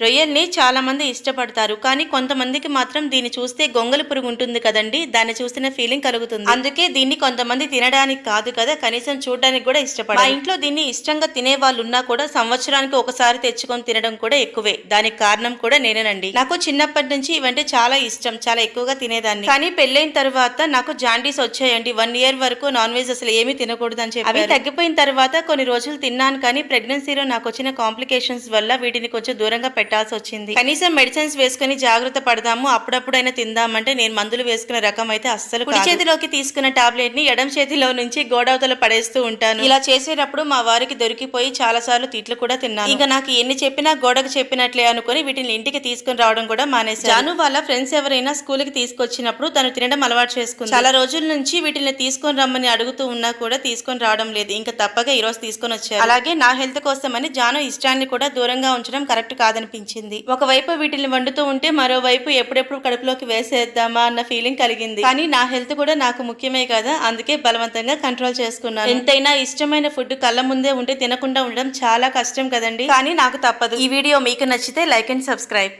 రొయ్యల్ని చాలా మంది ఇష్టపడతారు. కానీ కొంతమందికి మాత్రం దీన్ని చూస్తే గొంగళి పురుగు ఉంటుంది కదండీ! దాన్ని చూస్తున్న ఫీలింగ్ కలుగుతుంది. అందుకే దీన్ని కొంతమంది తినడానికి కాదు కదా! కనీసం చూడడానికి కూడా ఇష్టపడరు. మా ఇంట్లో దీన్ని ఇష్టంగా తినేవాళ్ళున్నా కూడా సంవత్సరానికి ఒకసారి తెచ్చుకొని తినడం కూడా ఎక్కువే. దానికి కారణం కూడా నేనేనండి. నాకు చిన్నప్పటి నుంచి ఇవంటే చాలా ఇష్టం. చాలా ఎక్కువగా తినేదాన్ని. కానీ పెళ్ళైన తర్వాత నాకు జాండీస్ వచ్చాయండి. 1 ఇయర్ వరకు నాన్ వెజ్ అసలు ఏమీ తినకూడదని చెప్పారు. అవి తగ్గిపోయిన తర్వాత కొన్ని రోజులు తిన్నాను. కానీ ప్రెగ్నెన్సీలో నాకు వచ్చిన కాంప్లికేషన్స్ వల్ల వీటిని కొంచెం దూరంగా పెట్టాల్సి వచ్చింది. కనీసం మెడిసిన్స్ వేసుకుని జాగ్రత్త పడదాము, అప్పుడప్పుడైనా తిందామంటే నేను మందులు వేసుకునే రకం అయితే అస్సలు కుడి చేతిలోకి తీసుకున్న టాబ్లెట్ ని ఎడం చేతిలో నుంచి గోడవతల పడేస్తూ ఉంటాను. ఇలా చేసేటప్పుడు మా వారికి దొరికిపోయి చాలా సార్లు తిట్లు కూడా తిన్నాను. ఇంకా నాకు ఎన్ని చెప్పినా గోడకు చెప్పినట్లే అనుకుని వీటిని ఇంటికి తీసుకుని రావడం కూడా మానేశాను. జాను వాళ్ళ ఫ్రెండ్స్ ఎవరైనా స్కూల్ కి తీసుకొచ్చినప్పుడు తను తినడం అలవాటు చేసుకుంది. చాలా రోజుల నుంచి వీటిని తీసుకొని రమ్మని అడుగుతూ ఉన్నా కూడా తీసుకొని రావడం లేదు. ఇంకా తప్పగా ఈ రోజు తీసుకొని వచ్చారు. అలాగే నా హెల్త్ కోసమని జాను ఇష్టాన్ని కూడా దూరంగా ఉంచడం కరెక్ట్ కాదనిపించింది. ఒకవైపు వీటిని వండుతూ ఉంటే మరోవైపు ఎప్పుడెప్పుడు కడుపులోకి వేసేద్దామా అన్న ఫీలింగ్ కలిగింది. కానీ నా హెల్త్ కూడా నాకు ముఖ్యమే కదా, అందుకే బలవంతంగా కంట్రోల్ చేసుకున్నాను. ఎంతైనా ఇష్టమైన ఫుడ్ కళ్ళ ముందే ఉంటే తినకుండా ఉండడం చాలా కష్టం కదండి, కానీ నాకు తప్పదు. ఈ వీడియో మీకు నచ్చితే లైక్ అండ్ సబ్స్క్రైబ్.